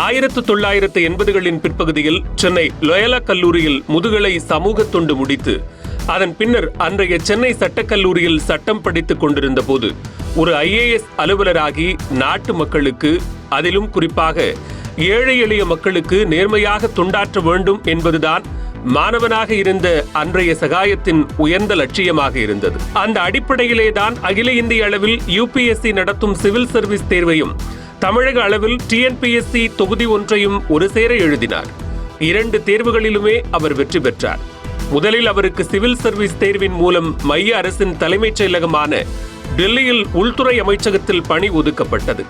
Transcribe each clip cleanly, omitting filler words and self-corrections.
1980களின் பிற்பகுதியில் சென்னை லோயலா கல்லூரியில் முதுகலை சமூக தொண்டு முடித்து அதன் பின்னர் அன்றைய சென்னை சட்டக்கல்லூரியில் சட்டம் படித்துக் கொண்டிருந்த போது ஒரு IAS அலுவலராகி நாட்டு மக்களுக்கு, அதிலும் குறிப்பாக ஏழை எளிய மக்களுக்கு நேர்மையாக தொண்டாற்ற வேண்டும் என்பதுதான் மாணவனாக இருந்த அன்றைய சகாயத்தின் உயர்ந்த லட்சியமாக இருந்தது. அந்த அடிப்படையிலேதான் அகில இந்திய அளவில் UPSC நடத்தும் சிவில் சர்வீஸ் தேர்வையும் தமிழக அளவில் TNPSC தொகுதி ஒன்றையும் ஒரு சேர எழுதினார். 2 தேர்வுகளிலுமே அவர் வெற்றி பெற்றார். முதலில் அவருக்கு சிவில் சர்வீஸ் தேர்வின் மூலம் மைய அரசின் தலைமைச் செயலகமான டெல்லியில் உள்துறை அமைச்சகத்தில் பணி ஒதுக்கப்பட்டது.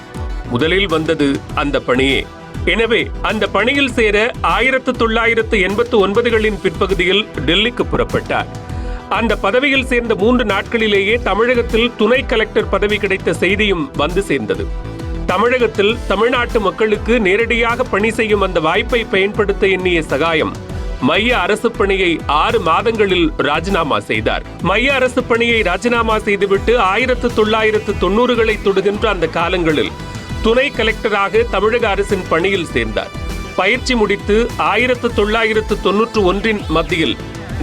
முதலில் வந்தது அந்த பணியே. எனவே அந்த பணியில் சேர 1989களின் பிற்பகுதியில் டெல்லிக்கு புறப்பட்டார். அந்த பதவியில் சேர்ந்த 3 நாட்களிலேயே தமிழகத்தில் துணை கலெக்டர் பதவி கிடைத்த செய்தியும் வந்து சேர்ந்தது. தமிழகத்தில் தமிழ்நாட்டு மக்களுக்கு நேரடியாக பணி செய்யும் அந்த வாய்ப்பை பயன்படுத்த எண்ணிய சகாயம் மைய அரசு பணியை 6 மாதங்களில் ராஜினாமா செய்தார். மைய அரசு பணியை ராஜினாமா செய்துவிட்டு 1990களை தொடுகின்ற அந்த காலங்களில் துணை கலெக்டராக தமிழக அரசின் பணியில் சேர்ந்தார். பயிற்சி முடித்து 1991 மத்தியில்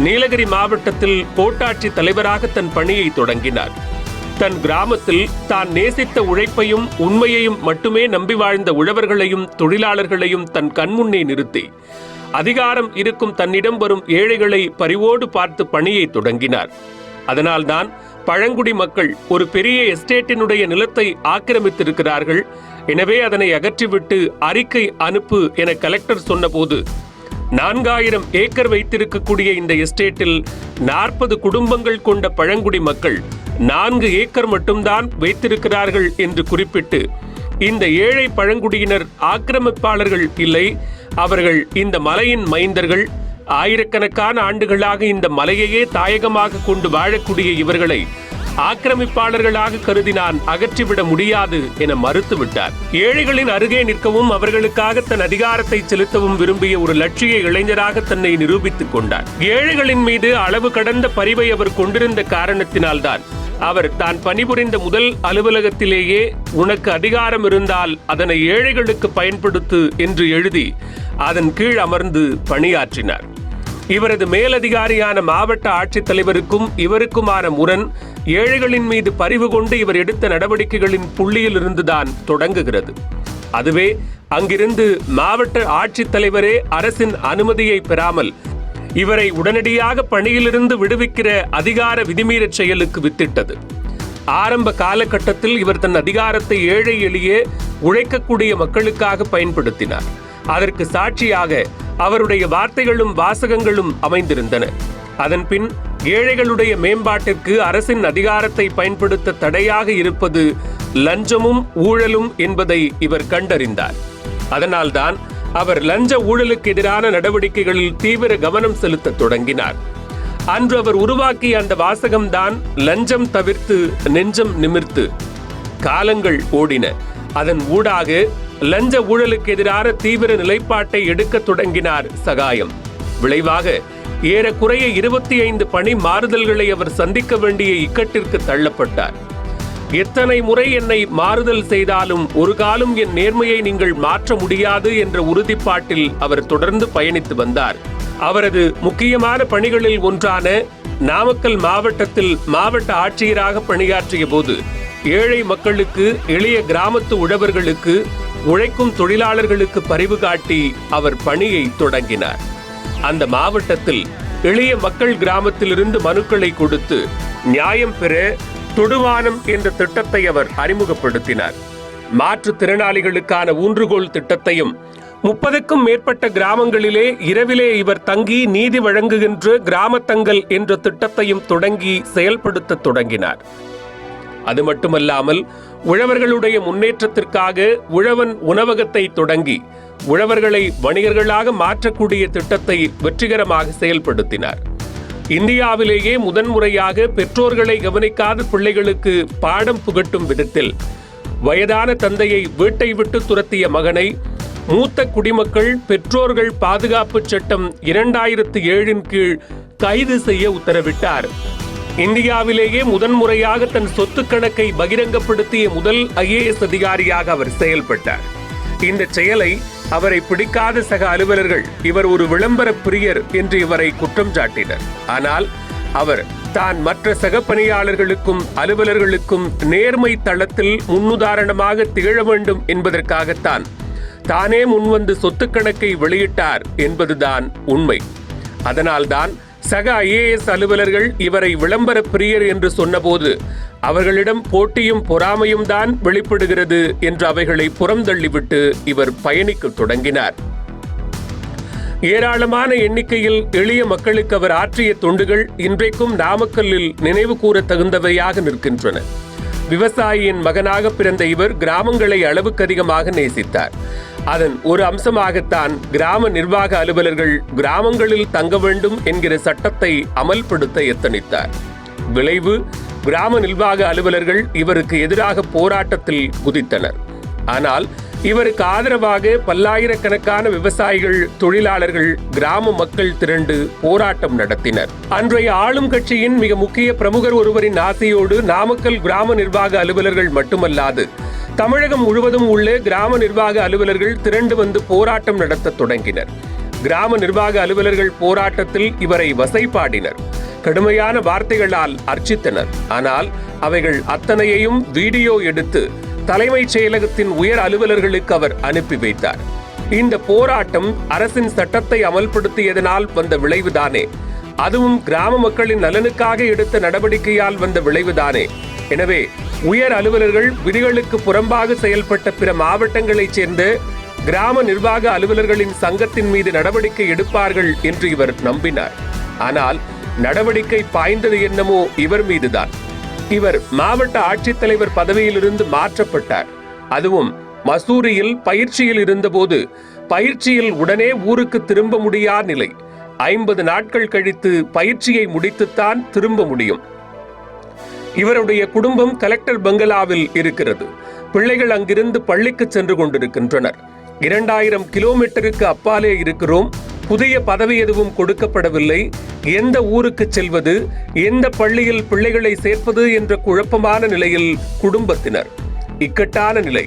நீலகிரி மாவட்டத்தில் கோட்டாட்சி தலைவராக தன் பணியை தொடங்கினார். தன் கிராமத்தில் தான் நேசித்த உழைப்பையும் உண்மையையும் மட்டுமே நம்பி வாழ்ந்த உழவர்களையும் தொழிலாளர்களையும் தன் கண்முன்னே நிறுத்தி அதிகாரம் இருக்கும் தன்னிடம் வரும் ஏழைகளை பரிவோடு பார்த்து பணியை தொடங்கினார். அதனால்தான் பழங்குடி மக்கள் ஒரு பெரிய எஸ்டேட்டினுடைய நிலத்தை ஆக்கிரமித்திருக்கிறார்கள், எனவே அதனை அகற்றிவிட்டு அறிக்கை அனுப்பு என கலெக்டர் சொன்னபோது 4000 ஏக்கர் வைத்திருக்கக்கூடிய இந்த எஸ்டேட்டில் 40 குடும்பங்கள் கொண்ட பழங்குடி மக்கள் 4 ஏக்கர் மட்டும்தான் வைத்திருக்கிறார்கள் என்று குறிப்பிட்டு, இந்த ஏழை பழங்குடியினர் ஆக்கிரமிப்பாளர்கள் இல்லை, அவர்கள் இந்த மலையின் மைந்தர்கள், ஆயிரக்கணக்கான ஆண்டுகளாக இந்த மலையையே தாயகமாக கொண்டு வாழக்கூடிய இவர்களை ஆக்கிரமிப்பாளர்களாக கருதி நான் அகற்றிவிட முடியாது என மறுத்துவிட்டார். ஏழைகளின் அருகே நிற்கவும் அவர்களுக்காக தன் அதிகாரத்தை செலுத்தவும் விரும்பிய ஒரு லட்சிய இளைஞராக தன்னை நிரூபித்துக் கொண்டார். ஏழைகளின் மீது அளவு கடந்த பரிவை அவர் கொண்டிருந்த காரணத்தினால்தான் அவர் தான் பணிபுரிந்த முதல் அலுவலகத்திலேயே உனக்கு அதிகாரம் இருந்தால் அதனை ஏழைகளுக்கு பயன்படுத்து என்று எழுதி அதன் கீழ் அமர்ந்து பணியாற்றினார். இவரது மேலதிகாரியான மாவட்ட ஆட்சித்தலைவருக்கும் இவருக்குமான முரண் ஏழைகளின் மீது பரிவு கொண்டு இவர் எடுத்த நடவடிக்கைகளின் புள்ளியில் இருந்துதான் தொடங்குகிறது. அதுவே அங்கிருந்து மாவட்ட ஆட்சித்தலைவரே அரசின் அனுமதியை பெறாமல் இவரை உடனடியாக பணியிலிருந்து விடுவிக்கிற அதிகார விதிமீறச் செயலுக்கு வித்திட்டது. ஆரம்ப காலகட்டத்தில் இவர் தன் அதிகாரத்தை ஏழை எளிய உழைக்கக்கூடிய மக்களுக்காக பயன்படுத்தினார். அதற்கு சாட்சியாக அவருடைய வார்த்தைகளும் வாசகங்களும் அமைந்திருந்தன. அதன்பின் ஏழைகளுடைய மேம்பாட்டிற்கு அரசின் அதிகாரத்தை பயன்படுத்த தடையாக இருப்பது லஞ்சமும் ஊழலும் என்பதை இவர் கண்டறிந்தார். அதனால்தான் அவர் லஞ்ச ஊழலுக்கு எதிரான நடவடிக்கைகளில் தீவிர கவனம் செலுத்த தொடங்கினார். அன்று அவர் உருவாக்கிய அந்த வாசகம்தான் லஞ்சம் தவிர்த்து நெஞ்சம் நிமிர்த்து. காலங்கள் ஓடின. அதன் ஊடாக லஞ்ச ஊழலுக்கு எதிரான தீவிர நிலைப்பாட்டை எடுக்க தொடங்கினார் சகாயம். விளைவாக ஏறக்குறைய 25 பணி மாறுதல்களை அவர் சந்திக்க வேண்டிய இக்கட்டிற்கு தள்ளப்பட்டார். எத்தனை முறை என்னை மாறுதல் செய்தாலும் ஒரு காலம் என் நேர்மையை நீங்கள் மாற்ற முடியாது என்ற உறுதிப்பாட்டில் அவர் தொடர்ந்து பயணித்து வந்தார். அவரது முக்கியமான பணிகளில் ஒன்றான நாமக்கல் மாவட்டத்தில் மாவட்ட ஆட்சியராக பணியாற்றிய போது ஏழை மக்களுக்கு, எளிய கிராமத்து உழவர்களுக்கு, உழைக்கும் தொழிலாளர்களுக்கு பரிவு காட்டி அவர் பணியை தொடங்கினார். அந்த மாவட்டத்தில் எளிய மக்கள் கிராமத்திலிருந்து மனுக்களை கொடுத்து நியாயம் பெற தொடுவானம் என்ற திட்டத்தை அவர் அறிமுகப்படுத்தினார். மாற்றுத்திறனாளிகளுக்கான ஊன்றுகோல் திட்டத்தையும் 30க்கும் மேற்பட்ட கிராமங்களிலே இரவிலே இவர் தங்கி நீதி வழங்குகின்ற கிராமத்தங்கள் என்ற திட்டத்தையும் தொடங்கி செயல்படுத்த தொடங்கினார். அது மட்டுமல்லாமல் உழவர்களுடைய முன்னேற்றத்திற்காக உழவன் உணவகத்தை தொடங்கி உழவர்களை வணிகர்களாக மாற்றக்கூடிய திட்டத்தை வெற்றிகரமாக செயல்படுத்தினார். இந்தியாவிலேயே முதன்முறையாக பெற்றோர்களை கவனிக்காத பிள்ளைகளுக்கு பாடம் புகட்டும் விதத்தில் வயதான தந்தையை வீட்டை விட்டு துரத்திய மகனை மூத்த குடிமக்கள் பெற்றோர்கள் பாதுகாப்பு சட்டம் 2007 கீழ் கைது செய்ய உத்தரவிட்டார். இந்தியாவிலேயே முதன்முறையாக தன் சொத்து கணக்கை பகிரங்கப்படுத்திய முதல் IAS அதிகாரியாக அவர் செயல்பட்டார். இந்த செயலை அவரை பிடிக்காத சக அலுவலர்கள் இவர் ஒரு விளம்பர பிரியர் என்று இவரை குற்றம் சாட்டினர். ஆனால் அவர் தான் மற்ற சக பணியாளர்களுக்கும் அலுவலர்களுக்கும் நேர்மை தளத்தில் முன்னுதாரணமாக திகழ வேண்டும் என்பதற்காகத்தான் தானே முன்வந்து சொத்து கணக்கை வெளியிட்டார் என்பதுதான் உண்மை. அதனால்தான் சக IAS அலுவலர்கள் இவரை விளம்பர பிரியர் என்று சொன்னபோது அவர்களிடம் போட்டியும் பொறாமையும் தான் வெளிப்படுகிறது என்று அவைகளை புறந்தள்ளிவிட்டு இவர் பயணிக்க தொடங்கினார். ஏராளமான எண்ணிக்கையில் எளிய மக்களுக்கு அவர் ஆற்றிய தொண்டுகள் இன்றைக்கும் நாமக்கல்லில் நினைவு கூற தகுந்தவையாக நிற்கின்றன. விவசாயியின் மகனாக பிறந்த இவர் கிராமங்களை அளவுக்கு அதிகமாக நேசித்தார். அதன் ஒரு அம்சமாகத்தான் கிராம நிர்வாக அலுவலர்கள் கிராமங்களில் தங்க வேண்டும் என்கிற சட்டத்தை அமல்படுத்த எத்தனித்தார். விளைவு, கிராம நிர்வாக அலுவலர்கள் இவருக்கு எதிராக போராட்டத்தில் குதித்தனர். ஆனால் இவருக்கு ஆதரவாக பல்லாயிரக்கணக்கான விவசாயிகள், தொழிலாளர்கள், கிராம மக்கள் திரண்டு போராட்டம் நடத்தினர். அன்றைய ஆளும் கட்சியின் மிக முக்கிய பிரமுகர் ஒருவரின் ஆசையோடு நாமக்கல் கிராம நிர்வாக அலுவலர்கள் மட்டுமல்லாது தமிழகம் முழுவதும் உள்ள கிராம நிர்வாக அலுவலர்கள் திரண்டு வந்து போராட்டம் நடத்த தொடங்கினர். கிராம நிர்வாக அலுவலர்கள் போராட்டத்தில் இவரை வசைபாடினர், கடுமையான வார்த்தைகளால் அர்ச்சித்தனர். ஆனால் அவைகள் அத்தனையையும் வீடியோ எடுத்து தலைமைச் செயலகத்தின் உயர் அலுவலர்களுக்கு அவர் அனுப்பி வைத்தார். இந்த போராட்டம் அரசின் சட்டத்தை அமல்படுத்தியதனால் வந்த விளைவுதானே, அதுவும் கிராம மக்களின் நலனுக்காக எடுத்த நடவடிக்கையால் வந்த விளைவுதானே. எனவே உயர் அலுவலர்கள் விதிகளுக்கு புறம்பாக செயல்பட்ட பிற மாவட்டங்களைச் சேர்ந்த கிராம நிர்வாக அலுவலர்களின் சங்கத்தின் மீது நடவடிக்கை எடுப்பார்கள் என்று இவர் நம்பினார். ஆனால் நடவடிக்கை பாய்ந்தது என்னமோ இவர் மீதுதான். இவர் மாவட்ட ஆட்சித்தலைவர் பதவியிலிருந்து மாற்றப்பட்டார். அதுவும் மசூரியில் பயிற்சியில் இருந்தபோது பயிற்சியில் உடனே ஊருக்கு திரும்ப முடியாத நிலை. 50 நாட்கள் கழித்து பயிற்சியை முடித்துத்தான் திரும்ப முடியும். இவருடைய குடும்பம் கலெக்டர் பங்களாவில் இருக்கிறது. பிள்ளைகள் அங்கிருந்து பள்ளிக்கு சென்று கொண்டிருக்கின்றனர். 2000 கிலோமீட்டருக்கு அப்பாலே இருக்கிறோம். புதிய பதவி எதுவும் கொடுக்கப்படவில்லை. எந்த ஊருக்கு செல்வது, எந்த பள்ளியில் பிள்ளைகளை சேர்ப்பது என்ற குழப்பமான நிலையில் குடும்பத்தினர். இக்கட்டான நிலை.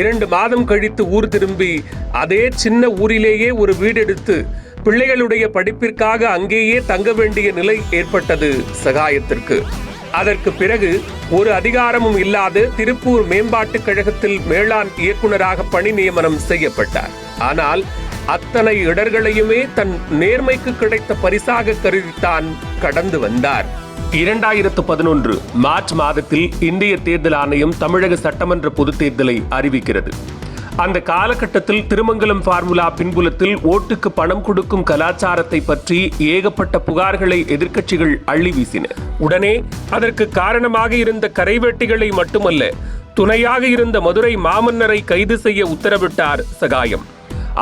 2 மாதம் கழித்து ஊர் திரும்பி அதே சின்ன ஊரிலேயே ஒரு வீடெடுத்து பிள்ளைகளுடைய படிப்பிற்காக அங்கேயே தங்க வேண்டிய நிலை ஏற்பட்டது சகாயத்திற்கு. அதற்கு பிறகு ஒரு அதிகாரமும் இல்லாத திருப்பூர் மேம்பாட்டுக் கழகத்தில் மேலாண் இயக்குநராக பணி நியமனம் செய்யப்பட்டார். ஆனால் அத்தனை இடர்களையுமே தன் நேர்மைக்கு கிடைத்த பரிசாக கருதித்தான் கடந்து வந்தார். 2011 மார்ச் மாதத்தில் இந்திய தேர்தல் ஆணையம் தமிழக சட்டமன்ற பொதுத் தேர்தலை அறிவிக்கிறது. அந்த காலகட்டத்தில் திருமங்கலம் ஃபார்முலா பின்புலத்தில் ஓட்டுக்கு பணம் கொடுக்கும் கலாச்சாரத்தை பற்றி ஏகப்பட்ட புகார்களை எதிர்க்கட்சிகள் அள்ளி வீசின. உடனே அதற்கு காரணமாக இருந்த கரைவேட்டிகளை மட்டுமல்ல, துணையாக இருந்த மதுரை மாமன்னரை கைது செய்ய உத்தரவிட்டார் சகாயம்.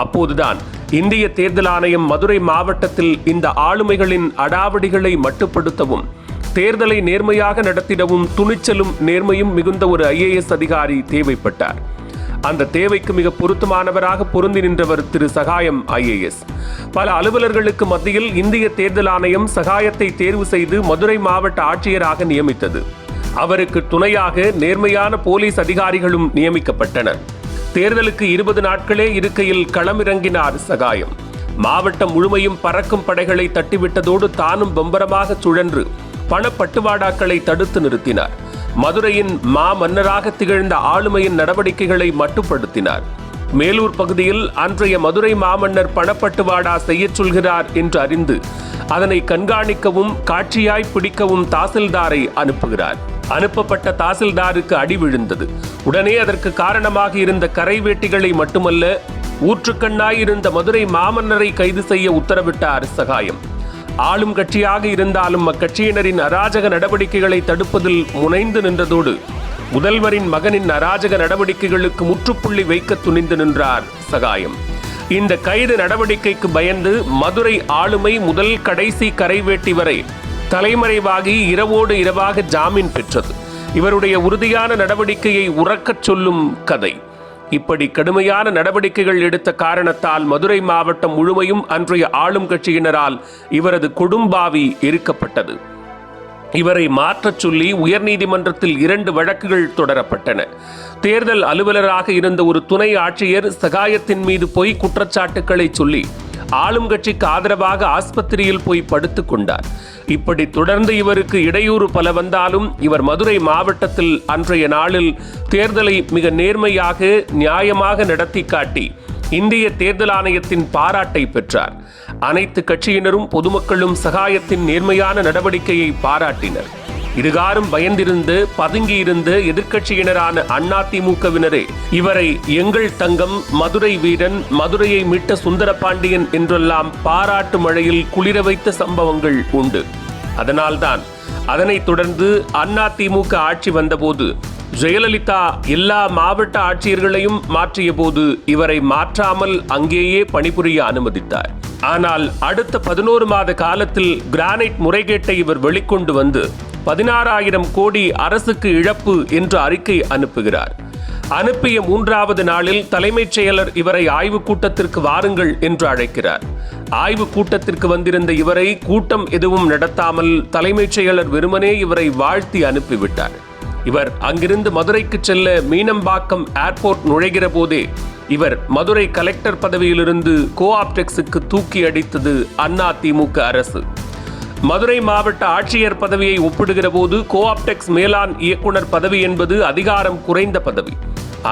அப்போதுதான் இந்திய தேர்தல் ஆணையம் மதுரை மாவட்டத்தில் இந்த ஆளுமைகளின் அடாவடிகளை மட்டுப்படுத்தவும் தேர்தலை நேர்மையாக நடத்திடவும் துணிச்சலும் நேர்மையும் மிகுந்த ஒரு IAS அதிகாரி தேவைப்பட்டார். அந்த தேவைக்கு மிக பொருத்தமானவராக பொருந்தி நின்றவர் திரு சகாயம் IAS. பல அலுவலர்களுக்கு மத்தியில் இந்திய தேர்தல் ஆணையம் சகாயத்தை தேர்வு செய்து மதுரை மாவட்ட ஆட்சியராக நியமித்தது. அவருக்கு துணையாக நேர்மையான போலீஸ் அதிகாரிகளும் நியமிக்கப்பட்டனர். தேர்தலுக்கு 20 நாட்களே இருக்கையில் களமிறங்கினார் சகாயம். மாவட்டம் முழுமையும் பறக்கும் படைகளை தட்டிவிட்டதோடு தானும் பம்பரமாக சுழன்று பணப்பட்டுவாடாக்களை தடுத்து நிறுத்தினார். மதுரையின் மன்னராக திகழ்ந்த ஆளுமையின் நடவடிக்கைகளை மட்டுப்படுத்தினார். மேலூர் பகுதியில் அன்றைய மதுரை மாமன்னர் பணப்பட்டுவாடா செய்யச் சொல்கிறார் என்று அறிந்து அதனை கண்காணிக்கவும் காட்சியாய் பிடிக்கவும் தாசில்தாரை அனுப்புகிறார். அனுப்பப்பட்ட தாசில்தாருக்கு அடி விழுந்தது. உடனே அதற்கு காரணமாக இருந்த கரைவேட்டிகளை மட்டுமல்ல, ஊற்றுக்கண்ணாய் இருந்த மதுரை மாமன்னரை கைது செய்ய உத்தரவிட்டார் சகாயம். ஆளும் கட்சியாக இருந்தாலும் அக்கட்சியினரின் அராஜக நடவடிக்கைகளை தடுப்பதில் முனைந்து நின்றதோடு முதல்வரின் மகனின் அராஜக நடவடிக்கைகளுக்கு முற்றுப்புள்ளி வைக்க துணிந்து நின்றார் சகாயம். இந்த கைது நடவடிக்கைக்கு பயந்து மதுரை ஆளுமை முதல் கடைசி கரைவேட்டி வரை தலைமறைவாகி இரவோடு இரவாக ஜாமீன் பெற்றது. இவருடைய உறுதியான நடவடிக்கையை உறக்கச் சொல்லும் கதை. இப்படி கடுமையான நடவடிக்கைகள் எடுத்த காரணத்தால் மதுரை மாவட்டம் முழுமையும் அன்றைய ஆளும் கட்சியினரால் இவரது கொடும்பாவி எரிக்கப்பட்டது. இவரை மாற்றச் சொல்லி உயர்நீதிமன்றத்தில் 2 வழக்குகள் தொடரப்பட்டன. தேர்தல் அலுவலராக இருந்த ஒரு துணை ஆட்சியர் சகாயத்தின் மீது பொய் குற்றச்சாட்டுக்களை சொல்லி ஆளும் கட்சிக்கு ஆதரவாக ஆஸ்பத்திரியில் போய் படுத்துக் கொண்டார். இப்படி தொடர்ந்து இவருக்கு இடையூறு பல வந்தாலும் இவர் மதுரை மாவட்டத்தில் அன்றைய நாளில் தேர்தலை மிக நேர்மையாக நியாயமாக நடத்தி காட்டி இந்திய தேர்தல் ஆணையத்தின் பாராட்டை பெற்றார். அனைத்து கட்சியினரும் பொதுமக்களும் சகாயத்தின் நேர்மையான நடவடிக்கையை பாராட்டினர். இதுகாரும் பயந்திருந்து பதுங்கியிருந்த எதிர்க்கட்சியினரான அதிமுகவினரே இவரை எங்கள் தங்கம், மதுரை வீரன், மதுரையை மீட்ட சுந்தரபாண்டியன் என்றெல்லாம் பாராட்டு மழையில் குளிர வைத்த சம்பவங்கள் உண்டு. அதனால்தான் அதனைத் தொடர்ந்து அதிமுக ஆட்சி வந்தபோது ஜெயலலிதா எல்லா மாவட்ட ஆட்சியர்களையும் மாற்றிய போது இவரை மாற்றாமல் அங்கேயே பணிபுரிய அனுமதித்தார். ஆனால் அடுத்த 11 மாத காலத்தில் கிரானைட் முறைகேட்டை இவர் வெளிக்கொண்டு வந்து 16,000 கோடி அரசுக்கு இழப்பு என்று அறிக்கை அனுப்புகிறார். அனுப்பிய 3வது நாளில் தலைமைச் செயலர் இவரை ஆய்வுக் கூட்டத்திற்கு வாருங்கள் என்று அழைக்கிறார். ஆய்வுக் கூட்டத்திற்கு வந்திருந்த இவரை கூட்டம் எதுவும் நடத்தாமல் தலைமைச் செயலர் வெறுமனே இவரை வாழ்த்தி அனுப்பிவிட்டார். இவர் அங்கிருந்து மதுரைக்கு செல்ல மீனம்பாக்கம் ஏர்போர்ட் நுழைகிற போதே இவர் மதுரை கலெக்டர் பதவியிலிருந்து கோஆப்டெக்ஸுக்கு தூக்கி அடித்தது அதிமுக அரசு. மதுரை மாவட்ட ஆட்சியர் பதவியை ஒப்பிடுகிற போது கோஆப்டெக்ஸ் மேலாண் இயக்குனர் பதவி என்பது அதிகாரம் குறைந்த பதவி.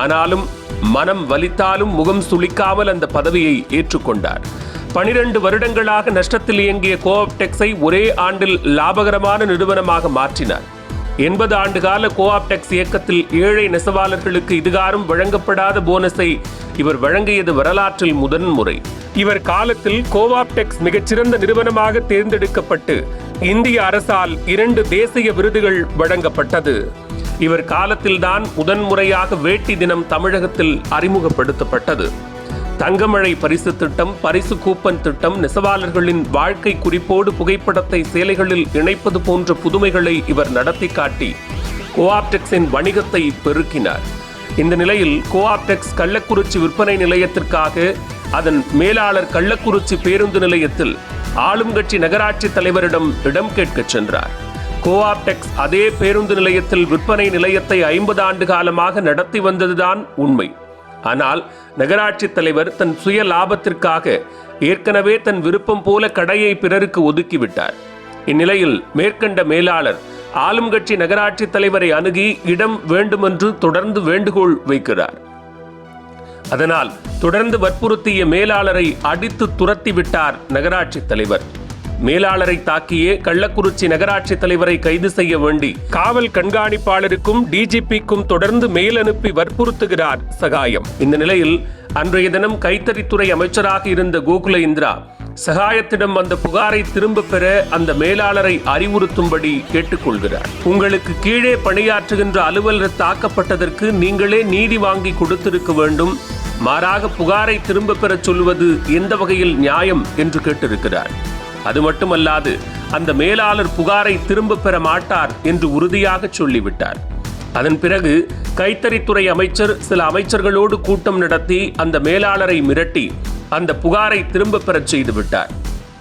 ஆனாலும் மனம் வலித்தாலும் முகம் சுளிக்காமல் அந்த பதவியை ஏற்றுக்கொண்டார். 12 வருடங்களாக நஷ்டத்தில் இயங்கிய கோஆப்டெக்ஸை ஒரே ஆண்டில் லாபகரமான நிறுவனமாக மாற்றினார். 80 ஆண்டு கால கோஆப்டெக்ஸ் இயக்கத்தில் ஏழை நெசவாளர்களுக்கு இதுகாரும் வழங்கப்படாத போனஸை இவர் வழங்கியது வரலாற்றில் முதன்முறை. இவர் காலத்தில் கோஆப்டெக்ஸ் மிகச்சிறந்த நிறுவனமாக தேர்ந்தெடுக்கப்பட்டு இந்திய அரசால் 2 தேசிய விருதுகள் வழங்கப்பட்டது. இவர் காலத்தில்தான் முதன்முறையாக வேட்டி தினம் தமிழகத்தில் அறிமுகப்படுத்தப்பட்டது. தங்கமழை பரிசு திட்டம், பரிசு கூப்பன் திட்டம், நெசவாளர்களின் வாழ்க்கை குறிப்போடு புகைப்படத்தை சேலைகளில் இணைப்பது போன்ற புதுமைகளை இவர் நடத்தி காட்டி கோஆப்டெக்ஸின் வணிகத்தை பெருக்கினார். இந்த நிலையில் கோஆப்டெக்ஸ் கள்ளக்குறிச்சி விற்பனை நிலையத்திற்காக அதன் மேலாளர் கள்ளக்குறிச்சி பேருந்து நிலையத்தில் ஆளும் கட்சி நகராட்சி தலைவரிடம் இடம் கேட்க சென்றார். கோஆப்டெக்ஸ் அதே பேருந்து நிலையத்தில் விற்பனை நிலையத்தை 50 ஆண்டு காலமாக நடத்தி வந்ததுதான் உண்மை. ஆனால் நகராட்சி தலைவர் தன் சுய லாபத்திற்காக ஏற்கனவே தன் விருப்பம் போல கடையை பிறருக்கு ஒதுக்கிவிட்டார். இந்நிலையில் மேற்கண்ட மேலாளர் ஆளும் கட்சி நகராட்சி தலைவரை அணுகி இடம் வேண்டுமென்று தொடர்ந்து வேண்டுகோள் வைக்கிறார். அதனால் தொடர்ந்து வற்புறுத்திய மேலாளரை அடித்து துரத்திவிட்டார் நகராட்சி தலைவர். மேலாளரை தாக்கியே கள்ளக்குறிச்சி நகராட்சி தலைவரை கைது செய்ய வேண்டி காவல் கண்காணிப்பாளருக்கும் டிஜிபிக்கும் தொடர்ந்து மெயில் அனுப்பி வற்புறுத்துகிறார் சகாயம். இந்த நிலையில் அன்றைய தினம் கைத்தறித்துறை அமைச்சராக இருந்த கோகுல இந்திரா சகாயத்திடம் அந்த புகாரை திரும்ப பெற அந்த மேலாளரை அறிவுறுத்தும்படி கேட்டுக்கொள்கிறார். உங்களுக்கு கீழே பணியாற்றுகின்ற அலுவலர் தாக்கப்பட்டதற்கு நீங்களே நீதி வாங்கி கொடுத்திருக்க வேண்டும், மாறாக புகாரை திரும்ப பெற சொல்வது எந்த வகையில் நியாயம் என்று கேட்டிருக்கிறார். அது மட்டுமல்லாது அந்த மேலாளர் புகாரை திரும்ப பெற மாட்டார் என்று உறுதியாக சொல்லிவிட்டார். அதன் பிறகு கைத்தறித்துறை அமைச்சர் சில அமைச்சர்களோடு கூட்டம் நடத்தி அந்த மேலாளரை மிரட்டி அந்த புகாரை திரும்ப பெறச் செய்து விட்டார்.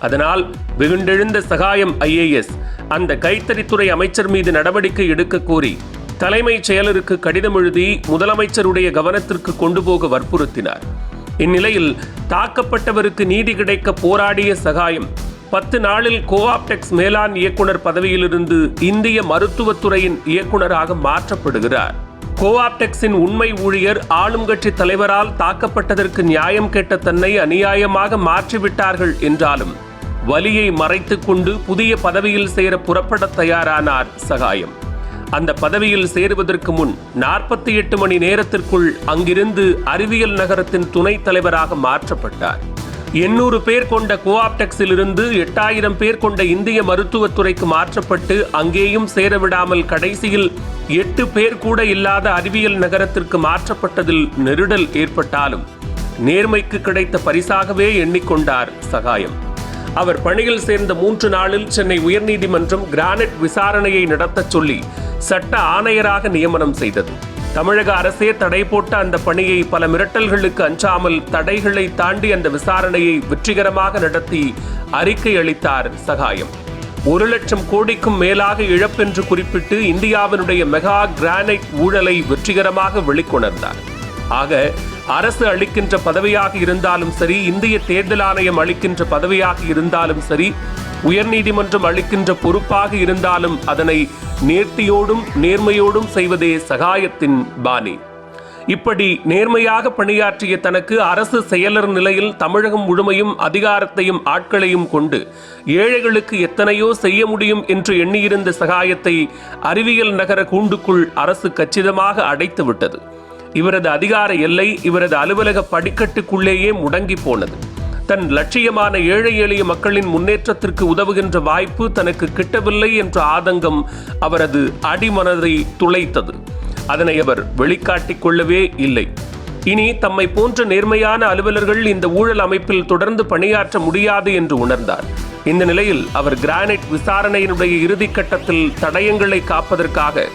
அதனால் வெகுண்டெழுந்த சகாயம் IAS அந்த கைத்தறித்துறை அமைச்சர் மீது நடவடிக்கை எடுக்க கோரி தலைமைச் செயலருக்கு கடிதம் எழுதி முதலமைச்சருடைய கவனத்திற்கு கொண்டு போக வற்புறுத்தினார். இந்நிலையில் தாக்கப்பட்டவருக்கு நீதி கிடைக்க போராடிய சகாயம் 10 நாளில் கோஆப்டெக்ஸ் மேலாண் இயக்குனர் பதவியிலிருந்து இந்திய மருத்துவத்துறையின் இயக்குனராக மாற்றப்படுகிறார். கோஆப்டெக்ஸின் உண்மை ஊழியர் ஆளும் கட்சி தலைவரால் தாக்கப்பட்டதற்கு நியாயம் கேட்ட தன்னை அநியாயமாக மாற்றிவிட்டார்கள் என்றாலும் வலியை மறைத்துக் கொண்டு புதிய பதவியில் சேர புறப்பட தயாரானார் சகாயம். அந்த பதவியில் சேருவதற்கு முன் 48 மணி நேரத்திற்குள் அங்கிருந்து அறிவியல் நகரத்தின் துணைத் தலைவராக மாற்றப்பட்டார். 800 பேர் கொண்ட கோஆப்டெக்ஸில் இருந்து 8000 பேர் கொண்ட இந்திய மருத்துவத்துறைக்கு மாற்றப்பட்டு அங்கேயும் சேரவிடாமல் கடைசியில் 8 பேர் கூட இல்லாத அறிவியல் நகரத்திற்கு மாற்றப்பட்டதில் நெருடல் ஏற்பட்டாலும் நேர்மைக்கு கிடைத்த பரிசாகவே எண்ணிக்கொண்டார் சகாயம். அவர் பணியில் சேர்ந்த 3 நாளில் சென்னை உயர்நீதிமன்றம் கிரானைட் விசாரணையை நடத்த சொல்லி சட்ட ஆணையராக நியமனம் செய்தது. தமிழக அரசே தடை போட்ட அந்த பணியை பல மிரட்டல்களுக்கு அஞ்சாமல் தடைகளை தாண்டி அந்த விசாரணையை வெற்றிகரமாக நடத்தி அறிக்கை அளித்தார் சகாயம். 1,00,000 கோடிக்கும் மேலாக இழப்பென்று குறிப்பிட்டு இந்தியாவினுடைய மெகா கிரானைட் ஊழலை வெற்றிகரமாக வெளிக்கொணர்ந்தார். ஆக அரசு அளிக்கின்ற பதவியாக இருந்தாலும் சரி, இந்திய தேர்தல் ஆணையம் அளிக்கின்ற பதவியாக இருந்தாலும் சரி, உயர்நீதிமன்றம் அளிக்கின்ற பொறுப்பாக இருந்தாலும் அதனை நேர்த்தியோடும் நேர்மையோடும் செய்வதே சகாயத்தின் பாணி. இப்படி நேர்மையாக பணியாற்றிய தனக்கு அரசு செயலர் நிலையில் தமிழகம் முழுமையும் அதிகாரத்தையும் ஆட்களையும் கொண்டு ஏழைகளுக்கு எத்தனையோ செய்ய முடியும் என்று எண்ணியிருந்த சகாயத்தை அறிவியல் நகர கூண்டுக்குள் அரசு கச்சிதமாக அடைத்து விட்டது. இவரது அதிகார எல்லை இவரது அலுவலக படிக்கட்டுக்குள்ளேயே முடங்கி போனது. தன் லட்சியமான ஏழை எளிய மக்களின் முன்னேற்றத்திற்கு உதவுகின்ற வாய்ப்பு தனக்கு கிட்டவில்லை என்ற ஆதங்கம் அவரது அடிமனதை துளைத்தது. அதனை அவர் வெளிக்காட்டிக் கொள்ளவே இல்லை. இனி தம்மை போன்ற நேர்மையான அலுவலர்கள் இந்த ஊழல் அமைப்பில் தொடர்ந்து பணியாற்ற முடியாது என்று உணர்ந்தார். இந்த நிலையில் அவர் கிரானைட் விசாரணையினுடைய இறுதி கட்டத்தில் தடயங்களை காப்பதற்காக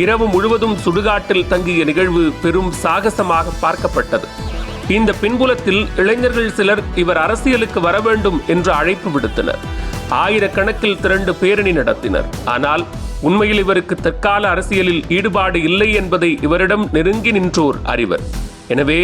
இரவு முழுவதும் சுடுகாட்டில் தங்கிய நிகழ்வு பெரும் சாகசமாக பார்க்கப்பட்டது. இந்த பின்புலத்தில் இளைஞர்கள் சிலர் இவர் அரசியலுக்கு வர வேண்டும் என்று அழைப்பு விடுத்தனர். ஆயிரக்கணக்கில் திரண்டு பேரணி நடத்தினர். ஆனால் உண்மையில் இவருக்கு தற்கால அரசியலில் ஈடுபாடு இல்லை என்பதை இவரிடம் நெருங்கி நின்றோர் அறிவர். எனவே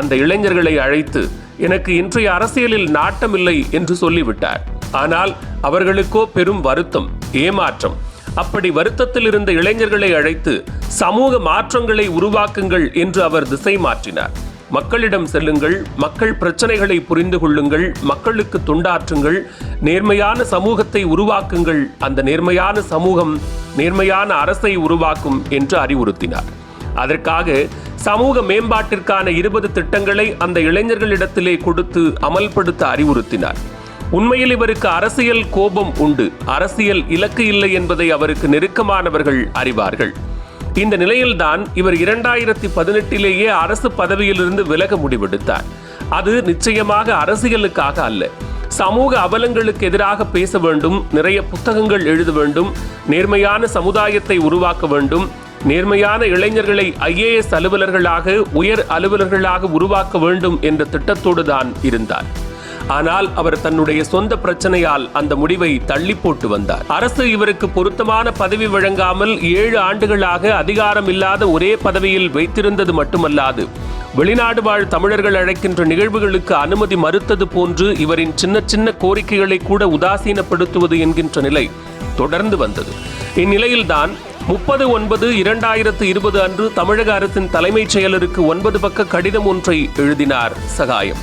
அந்த இளைஞர்களை அழைத்து, எனக்கு இன்றைய அரசியலில் நாட்டமில்லை என்று சொல்லிவிட்டார். ஆனால் அவர்களுக்கோ பெரும் வருத்தம், ஏமாற்றம். அப்படி வருத்தத்தில் இருந்த இளைஞர்களை அழைத்து சமூக மாற்றங்களை உருவாக்குங்கள் என்று அவர் திசை மாற்றினார். மக்களிடம் செல்லுங்கள், மக்கள் பிரச்சனைகளை புரிந்து கொள்ளுங்கள், மக்களுக்கு தொண்டாற்றுங்கள், நேர்மையான சமூகத்தை உருவாக்குங்கள், அந்த நேர்மையான சமூகம் நேர்மையான அரசை உருவாக்கும் என்று அறிவுறுத்தினார். அதற்காக சமூக மேம்பாட்டிற்கான 20 திட்டங்களை அந்த இளைஞர்களிடத்திலே கொடுத்து அமல்படுத்த அறிவுறுத்தினார். உண்மையில் இவருக்கு அரசியல் கோபம் உண்டு, அரசியல் இலக்கு இல்லை என்பதை அவருக்கு நெருக்கமானவர்கள் அறிவார்கள். இந்த நிலையில்தான் இவர் 2018 அரசு பதவியிலிருந்து விலக முடிவெடுத்தார். அது நிச்சயமாக அரசியலுக்காக அல்ல. சமூக அவலங்களுக்கு எதிராக பேச வேண்டும், நிறைய புத்தகங்கள் எழுத வேண்டும், நேர்மையான சமுதாயத்தை உருவாக்க வேண்டும், நேர்மையான இளைஞர்களை IAS அலுவலர்களாக உயர் அலுவலர்களாக உருவாக்க வேண்டும் என்ற திட்டத்தோடு தான் இருந்தார். ஆனால் அவர் தன்னுடைய சொந்த பிரச்சனையால் அந்த முடிவை தள்ளி போட்டு வந்தார். அரசு இவருக்கு பொருத்தமான பதவி வழங்காமல் 7 ஆண்டுகளாக அதிகாரம் இல்லாத ஒரே பதவியில் வைத்திருந்தது மட்டுமல்லாது, வெளிநாடு வாழ் தமிழர்கள் அழைக்கின்ற நிகழ்வுகளுக்கு அனுமதி மறுத்தது போன்று இவரின் சின்ன சின்ன கோரிக்கைகளை கூட உதாசீனப்படுத்துவது என்கின்ற நிலை தொடர்ந்து வந்தது. இந்நிலையில்தான் 30/9/2020 அன்று தமிழக அரசின் தலைமைச் செயலருக்கு 9 பக்க கடிதம் ஒன்றை எழுதினார் சகாயம்.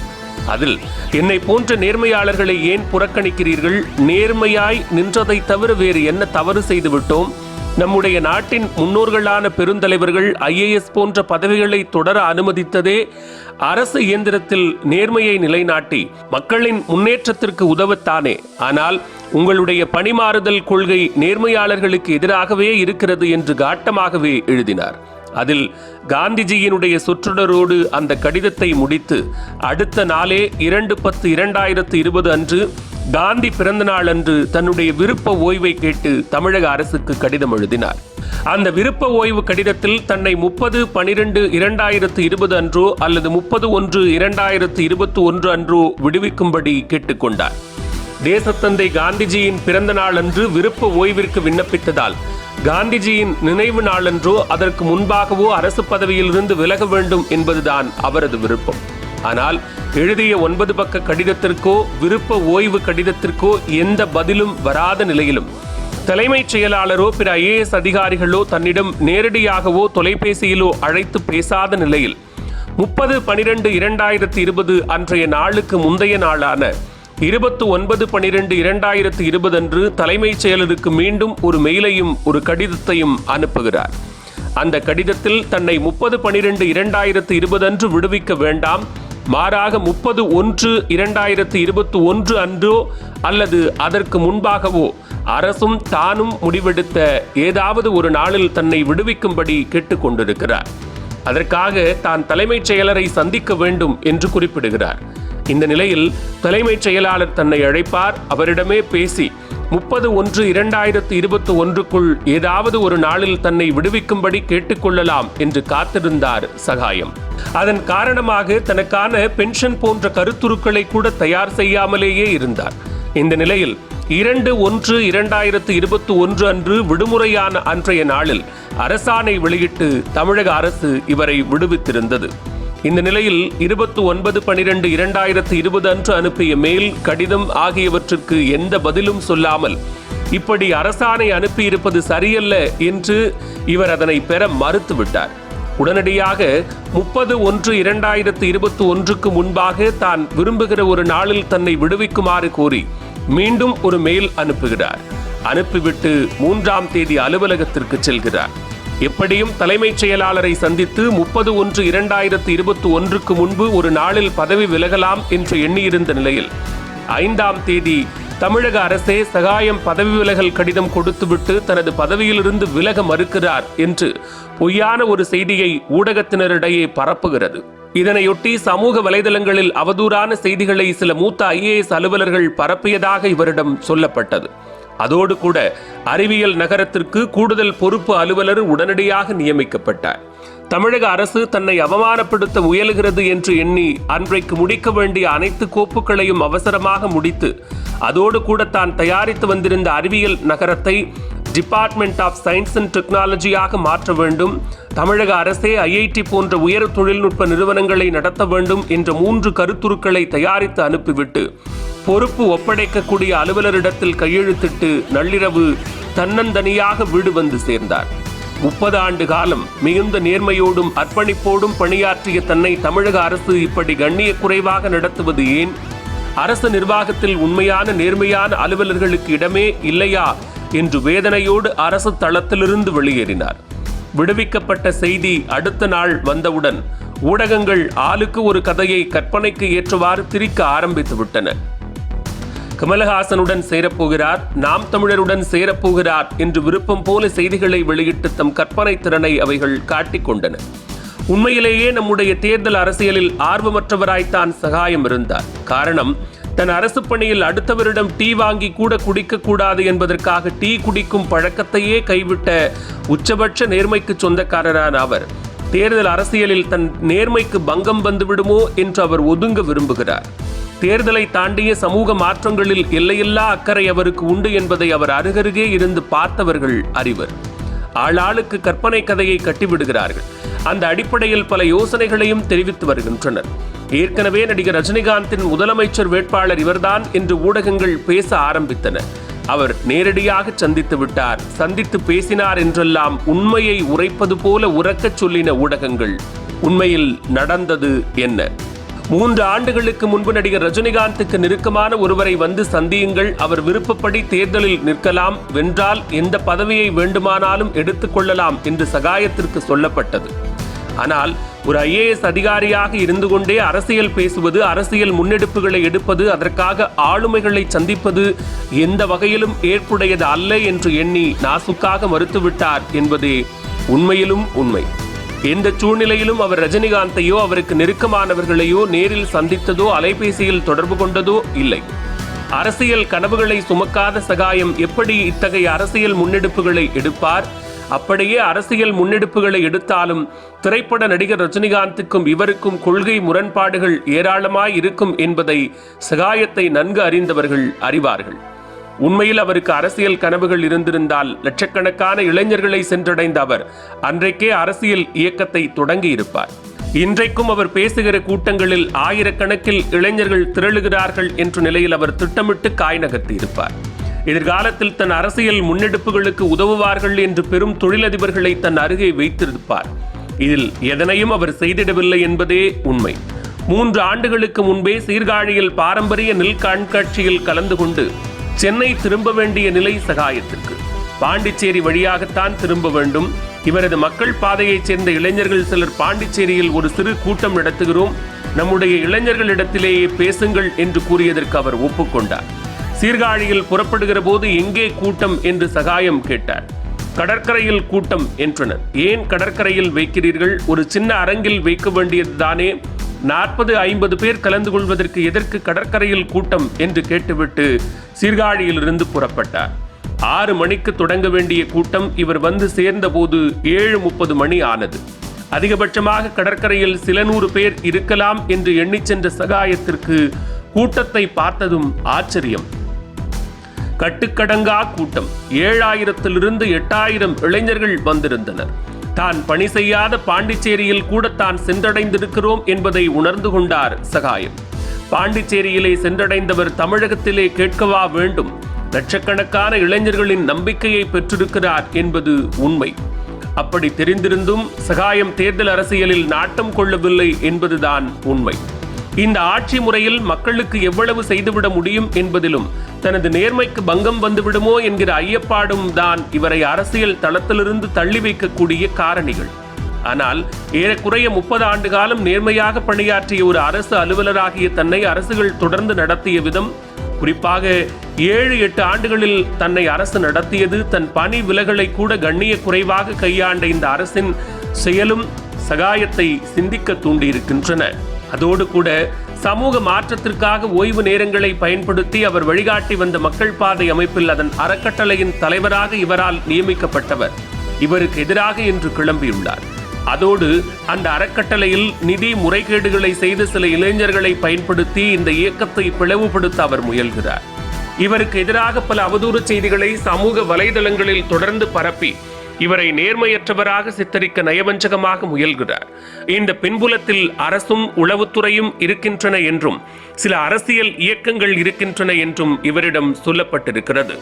அதில், என்னை போன்ற நேர்மையாளர்களை ஏன் புறக்கணிக்கிறீர்கள்? நேர்மையாய் நின்றதை தவிர வேறு என்ன தவறு செய்து விட்டோம்? நம்முடைய நாட்டின் முன்னோர்களான பெருந்தலைவர்கள் IAS போன்ற பதவிகளை தொடர அனுமதித்ததே அரசு இயந்திரத்தில் நேர்மையை நிலைநாட்டி மக்களின் முன்னேற்றத்திற்கு உதவத்தானே. ஆனால் உங்களுடைய பணிமாறுதல் கொள்கை நேர்மையாளர்களுக்கு எதிராகவே இருக்கிறது என்று காட்டமாகவே எழுதினார். அதில் காந்திஜியினுடைய சொற்றொடரோடு அந்த கடிதத்தை முடித்து அடுத்த நாளே 2/10/2020 அன்று காந்தி பிறந்த நாள் அன்று தன்னுடைய விருப்ப ஓய்வை கேட்டு தமிழக அரசுக்கு கடிதம் எழுதினார். அந்த விருப்ப ஓய்வு கடிதத்தில் தன்னை 30/12/2020 அன்றோ அல்லது 30/1/2021 அன்றோ விடுவிக்கும்படி கேட்டுக்கொண்டார். தேசத்தந்தை காந்திஜியின் பிறந்த நாள் அன்று விருப்ப ஓய்விற்கு விண்ணப்பித்ததால் காந்திஜியின் நினைவு நாளன்றோ அதற்கு முன்பாகவோ அரசு பதவியில் இருந்து விலக வேண்டும் என்பதுதான் அவரது விருப்பம். ஆனால் எழுதிய 9 பக்க கடிதத்திற்கோ விருப்ப ஓய்வு கடிதத்திற்கோ எந்த பதிலும் வராத நிலையிலும் தலைமைச் செயலாளரோ பிற IAS அதிகாரிகளோ தன்னிடம் நேரடியாகவோ தொலைபேசியிலோ அழைத்து பேசாத நிலையில் 30/12/2020 அன்றைய நாளுக்கு முந்தைய நாளான 29/12/2020 அன்று தலைமைச் செயலருக்கு மீண்டும் ஒரு மெயிலையும் ஒரு கடிதத்தையும் அனுப்புகிறார். அந்த கடிதத்தில் தன்னை 30/12/2020 அன்று விடுவிக்க வேண்டாம், மாறாக 30/1/2021 அன்றோ அல்லது அதற்கு முன்பாகவோ அரசும் தானும் முடிவெடுத்த ஏதாவது ஒரு நாளில் தன்னை விடுவிக்கும்படி கேட்டுக்கொண்டிருக்கிறார். அதற்காக தான் தலைமைச் செயலரை சந்திக்க வேண்டும் என்று குறிப்பிடுகிறார். இந்த நிலையில் தலைமைச் செயலாளர் தன்னை அழைப்பார், அவரிடமே பேசி 30/1/2021 ஏதாவது ஒரு நாளில் தன்னை விடுவிக்கும்படி கேட்டுக்கொள்ளலாம் என்று காத்திருந்தார் சகாயம். அதன் காரணமாக தனக்கான பென்ஷன் போன்ற கருத்துருக்களை கூட தயார் செய்யாமலேயே இருந்தார். இந்த நிலையில் 2/1/2021 அன்று விடுமுறையான அன்றைய நாளில் அரசாணை வெளியிட்டு தமிழக அரசு இவரை விடுவித்திருந்தது. இந்த நிலையில் 29/12/2020 அன்று அனுப்பிய மெயில், கடிதம் ஆகியவற்றிற்கு எந்த பதிலும் சொல்லாமல் இப்படி அரசாணை அனுப்பியிருப்பது சரியல்ல என்று இவர் அதனை பெற மறுத்துவிட்டார். உடனடியாக 30/1/2021 முன்பாக தான் விரும்புகிற ஒரு நாளில் தன்னை விடுவிக்குமாறு கோரி மீண்டும் ஒரு மெயில் அனுப்புகிறார். அனுப்பிவிட்டு 3ஆம் தேதி அலுவலகத்திற்கு செல்கிறார். எப்படியும் தலைமைச் செயலாளரை சந்தித்து 30/1/2021 முன்பு ஒரு நாளில் பதவி விலகலாம் என்று எண்ணியிருந்த நிலையில் 5ஆம் தேதி தமிழக அரசே சகாயம் பதவி விலகல் கடிதம் கொடுத்துவிட்டு தனது பதவியிலிருந்து விலக மறுக்கிறார் என்று பொய்யான ஒரு செய்தியை ஊடகத்தினரிடையே பரப்புகிறது. இதனையொட்டி சமூக வலைதளங்களில் அவதூறான செய்திகளை சில மூத்த IAS அலுவலர்கள் பரப்பியதாக இவரிடம் சொல்லப்பட்டது. அதோடு கூட அறிவியல் நகரத்திற்கு கூடுதல் பொறுப்பு அலுவலர் உடனடியாக நியமிக்கப்பட்டார். தமிழக அரசு தன்னை அவமானப்படுத்த முயலுகிறது என்று எண்ணி அன்றைக்கு முடிக்க வேண்டிய அனைத்து கோப்புகளையும் அவசரமாக முடித்து அதோடு கூட தான் தயாரித்து வந்திருந்த அறிவியல் நகரத்தை டிபார்ட்மெண்ட் ஆஃப் சயின்ஸ் அண்ட் டெக்னாலஜியாக மாற்ற வேண்டும், தமிழக அரசே IIT போன்ற உயர் தொழில்நுட்ப நிறுவனங்களை நடத்த வேண்டும் என்ற 3 கருத்துருக்களை தயாரித்து அனுப்பிவிட்டு பொறுப்பு ஒப்படைக்கக்கூடிய அலுவலரிடத்தில் கையெழுத்திட்டு நள்ளிரவு தன்னந்தனியாக வீடு வந்து சேர்ந்தார். 30 ஆண்டு காலம் மிகுந்த நேர்மையோடும் அர்ப்பணிப்போடும் பணியாற்றிய தன்னை தமிழக அரசு இப்படி கண்ணிய குறைவாக நடத்துவது ஏன்? அரசு நிர்வாகத்தில் உண்மையான நேர்மையான அலுவலர்களுக்கு இடமே இல்லையா என்று வேதனையோடு அரசு தளத்திலிருந்து வெளியேறினார். விடுவிக்கப்பட்ட செய்தி அடுத்த நாள் வந்தவுடன் ஊடகங்கள் ஆளுக்கு ஒரு கதையை கற்பனைக்கு ஏற்றவாறு திரிக்க ஆரம்பித்து விட்டன. கமலஹாசனுடன் சேரப்போகிறார், நாம் தமிழருடன் சேரப்போகிறார் என்று விருப்பம் போல செய்திகளை வெளியிட்டு தம் கற்பனை திறனை அவைகள் காட்டிக் கொண்டன. உண்மையிலேயே நம்முடைய தேர்தல் அரசியலில் ஆர்வமற்றவராய்த்தான் சகாயம் இருந்தார். காரணம், தன் அரசு பணியில் அடுத்தவரிடம் டீ வாங்கி கூட குடிக்கக்கூடாது என்பதற்காக டீ குடிக்கும் பழக்கத்தையே கைவிட்ட உச்சபட்ச நேர்மைக்கு சொந்தக்காரரான அவர் தேர்தல் அரசியலில் தன் நேர்மைக்கு பங்கம் வந்துவிடுமோ என்று அவர் ஒதுங்க விரும்புகிறார். தேர்தலை தாண்டிய சமூக மாற்றங்களில் எல்லையில்லா அக்கறை அவருக்கு உண்டு என்பதை அவர் அருகருகே இருந்து பார்த்தவர்கள் அறிவர். ஆளாளுக்கு கற்பனை கதையை கட்டிவிடுகிறார்கள். அந்த அடிப்படையில் பல யோசனைகளையும் தெரிவித்து வருகின்றனர். ஏற்கனவே நடிகர் ரஜினிகாந்தின் முதலமைச்சர் வேட்பாளர் இவர்தான் என்று ஊடகங்கள் பேச ஆரம்பித்தன. அவர் நேரடியாக சந்தித்து விட்டார், சந்தித்து பேசினார் என்றெல்லாம் உண்மையை உரைப்பது போல உரக்கச் சொல்லின ஊடகங்கள். உண்மையில் நடந்தது என்ன? 3 ஆண்டுகளுக்கு முன்பு நடிகர் ரஜினிகாந்துக்கு நெருக்கமான ஒருவரை வந்து சந்தியுங்கள், அவர் விருப்பப்படி தேர்தலில் நிற்கலாம், வென்றால் எந்த பதவியை வேண்டுமானாலும் எடுத்துக்கொள்ளலாம் என்று சகாயத்திற்கு சொல்லப்பட்டது. ஆனால் ஒரு IAS அதிகாரியாக இருந்து கொண்டே அரசியல் பேசுவது, அரசியல் முன்னெடுப்புகளை எடுப்பது, அதற்காக ஆளுமைகளை சந்திப்பது எந்த வகையிலும் ஏற்புடையது அல்ல என்று எண்ணி நாசுக்காக மறுத்துவிட்டார் என்பதே உண்மையிலும் உண்மை. எந்த சூழ்நிலையிலும் அவர் ரஜினிகாந்தையோ அவருக்கு நெருக்கமானவர்களையோ நேரில் சந்தித்ததோ அலைபேசியில் தொடர்பு கொண்டதோ இல்லை. அரசியல் கனவுகளை சுமக்காத சகாயம் எப்படி இத்தகைய அரசியல் முன்னெடுப்புகளை எடுப்பார்? அப்படியே அரசியல் முன்னெடுப்புகளை எடுத்தாலும் திரைப்பட நடிகர் ரஜினிகாந்துக்கும் இவருக்கும் கொள்கை முரண்பாடுகள் ஏராளமாய் இருக்கும் என்பதை சகாயத்தை நன்கு அறிந்தவர்கள் அறிவார்கள். உண்மையில் அவருக்கு அரசியல் கனவுகள் இருந்திருந்தால் லட்சக்கணக்கான இளைஞர்களை சென்றடைந்த அவர் அன்றைக்கே அரசியல் இயக்கத்தை தொடங்கி இருப்பார். இன்றைக்கும் அவர் பேசுகிற கூட்டங்களில் ஆயிரக்கணக்கில் இளைஞர்கள் திரளுகிறார்கள் என்ற நிலையில் அவர் திட்டமிட்டு காய் நகர்த்தி இருப்பார். எதிர்காலத்தில் தன் அரசியல் முன்னெடுப்புகளுக்கு உதவுவார்கள் என்று பெரும் தொழிலதிபர்களை தன் அருகே வைத்திருப்பார். இதில் எதனையும் அவர் செய்திடவில்லை என்பதே உண்மை. 3 ஆண்டுகளுக்கு முன்பே சீர்காழியில் பாரம்பரிய நெல் கண்காட்சியில் கலந்து கொண்டு சென்னை திரும்ப வேண்டிய நிலை சகாயத்திற்கு. பாண்டிச்சேரி வழியாகத்தான் திரும்ப வேண்டும். இவரது மக்கள் பாதையைச் சேர்ந்த இளைஞர்கள் சிலர் பாண்டிச்சேரியில் ஒரு சிறு கூட்டம் நடத்துகிறோம், நம்முடைய இளைஞர்களிடத்திலேயே பேசுங்கள் என்று கூறியதற்கு அவர் ஒப்புக்கொண்டார். சீர்காழியில் புறப்படுகிற போது எங்கே கூட்டம் என்று சகாயம் கேட்டார். கடற்கரையில் கூட்டம் என்றனர். ஏன் கடற்கரையில் வைக்கிறீர்கள்? ஒரு சின்ன அரங்கில் வைக்க வேண்டியது தானே, 40-50 பேர் கலந்து கொள்வதற்கு எதற்கு கடற்கரையில் கூட்டம் என்று கேட்டுவிட்டு சீர்காழியில் இருந்து புறப்பட்டார். 6 மணிக்கு தொடங்க வேண்டிய கூட்டம் இவர் வந்து சேர்ந்த போது 7:30 மணி ஆனது. அதிகபட்சமாக கடற்கரையில் சில 100 பேர் இருக்கலாம் என்று எண்ணிச் சென்ற சகாயத்திற்கு கூட்டத்தை பார்த்ததும் ஆச்சரியம். கட்டுக்கடங்கா கூட்டம். 7000 8000 இளைஞர்கள் வந்திருந்தனர். தான் பணி செய்யாத பாண்டிச்சேரியில் கூட தான் சென்றடைந்திருக்கிறோம் என்பதை உணர்ந்து கொண்டார் சகாயம். பாண்டிச்சேரியிலே சென்றடைந்தவர் தமிழகத்திலே கேட்கவா வேண்டும்? லட்சக்கணக்கான இளைஞர்களின் நம்பிக்கையை பெற்றிருக்கிறார் என்பது உண்மை. அப்படி தெரிந்திருந்தும் சகாயம் தேர்தல் அரசியலில் நாட்டம் கொள்ளவில்லை என்பதுதான் உண்மை. இந்த ஆட்சி முறையில் மக்களுக்கு எவ்வளவு செய்துவிட முடியும் என்பதிலும் தனது நேர்மைக்கு பங்கம் வந்துவிடுமோ என்கிற ஐயப்பாடும் தான் இவரை அரசியல் தளத்திலிருந்து தள்ளி வைக்கக்கூடிய காரணிகள். ஆனால் ஏறக்குறைய 30 ஆண்டு காலம் நேர்மையாக பணியாற்றிய ஒரு அரசு அலுவலராகிய தன்னை அரசுகள் தொடர்ந்து நடத்திய விதம், குறிப்பாக 7-8 ஆண்டுகளில் தன்னை அரசு நடத்தியது, தன் பணி விலகலை கூட கண்ணிய குறைவாக கையாண்ட இந்த அரசின் செயலும் சகாயத்தை சிந்திக்க தூண்டியிருக்கின்றன. அதோடு கூட சமூக மாற்றத்திற்காக ஓய்வு நேரங்களை பயன்படுத்தி அவர் வழிகாட்டி வந்த மக்கள் பாதை அமைப்பில் அதன் அறக்கட்டளையின் தலைவராக இவரால் நியமிக்கப்பட்டவர் இவருக்கு எதிராக இன்று கிளம்பியுள்ளார். அதோடு அந்த அறக்கட்டளையில் நிதி முறைகேடுகளை செய்து சில இளைஞர்களை பயன்படுத்தி இந்த இயக்கத்தை பிளவுபடுத்த அவர் முயல்கிறார். இவருக்கு எதிராக பல அவதூறு செய்திகளை சமூக வலைதளங்களில் தொடர்ந்து பரப்பி இவரை நேர்மையற்றவராக சித்தரிக்க நயவஞ்சகமாக முயல்கிறார். இந்த பின்புலத்தில் அரசும் உளவுத்துறையும் இருக்கின்றன என்றும் சில அரசியல் இயக்கங்கள் இருக்கின்றன என்றும் இவரிடம் சொல்லப்பட்டிருக்கிறது.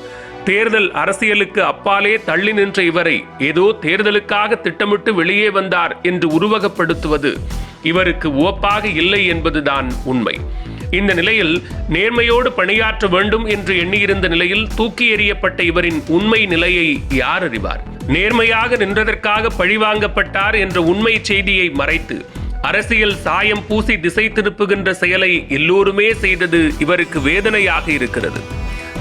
தேர்தல் அரசியலுக்கு அப்பாலே தள்ளி நின்ற இவரை ஏதோ தேர்தலுக்காக திட்டமிட்டு வெளியே வந்தார் என்று உருவகப்படுத்துவது இவருக்கு உவப்பாக இல்லை என்பதுதான் உண்மை. இந்த நிலையில் நேர்மையோடு பணியாற்ற வேண்டும் என்று எண்ணியிருந்த நிலையில் தூக்கி எறியப்பட்ட இவரின் உண்மை நிலையை யார் அறிவார்? நேர்மையாக நின்றதற்காக பழிவாங்கப்பட்டார் என்ற உண்மை செய்தியை மறைத்து அரசியல் சாயம் பூசி திசை திருப்புகின்ற செயலை எல்லோருமே செய்தது இவருக்கு வேதனையாக இருக்கிறது.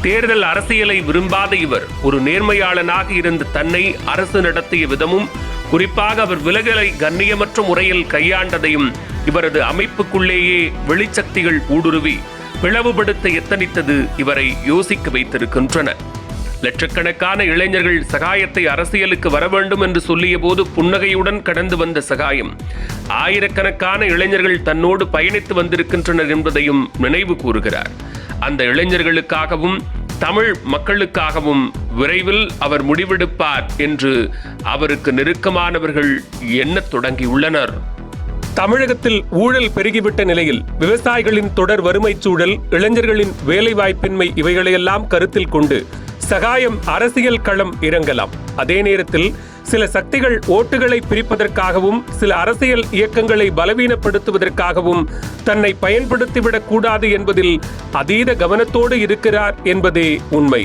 தேர்தல் அரசியலை விரும்பாத இவர் ஒரு நேர்மையாளனாக இருந்த தன்னை அரசு நடத்திய விதமும், குறிப்பாக அவர் விலகலை கண்ணியமற்ற முறையில் கையாண்டதையும் இவரது அமைப்புக்குள்ளேயே வெளிச்சக்திகள் ஊடுருவி பிளவுபடுத்த எத்தனித்தது இவரை யோசிக்க வைத்திருக்கின்றன. லட்சக்கணக்கான இளைஞர்கள் சகாயத்தை அரசியலுக்கு வர வேண்டும் என்று சொல்லிய போது புன்னகையுடன் கடந்து வந்த சகாயம் ஆயிரக்கணக்கான இளைஞர்கள் தன்னோடு பயணித்து வந்திருக்கின்றனர் என்பதையும் நினைவு கூறுகிறார். அந்த இளைஞர்களுக்காகவும் தமிழ் மக்களுக்காகவும் விரைவில் அவர் முடிவெடுப்பார் என்று அவருக்கு நெருக்கமானவர்கள் எண்ணத் தொடங்கியுள்ளனர். தமிழகத்தில் ஊழல் பெருகிவிட்ட நிலையில் விவசாயிகளின் தொடர் வறுமை சூழல், இளைஞர்களின் வேலைவாய்ப்பின்மை இவைகளையெல்லாம் கருத்தில் கொண்டு சகாயம் அரசியல் களம் இறங்கலாம். அதே நேரத்தில் சில சக்திகள் ஓட்டுகளை பிரிப்பதற்காகவும் சில அரசியல் இயக்கங்களை பலவீனப்படுத்துவதற்காகவும் தன்னை பயன்படுத்திவிடக் கூடாது என்பதில் அதீத கவனத்தோடு இருக்கிறார் என்பதே உண்மை.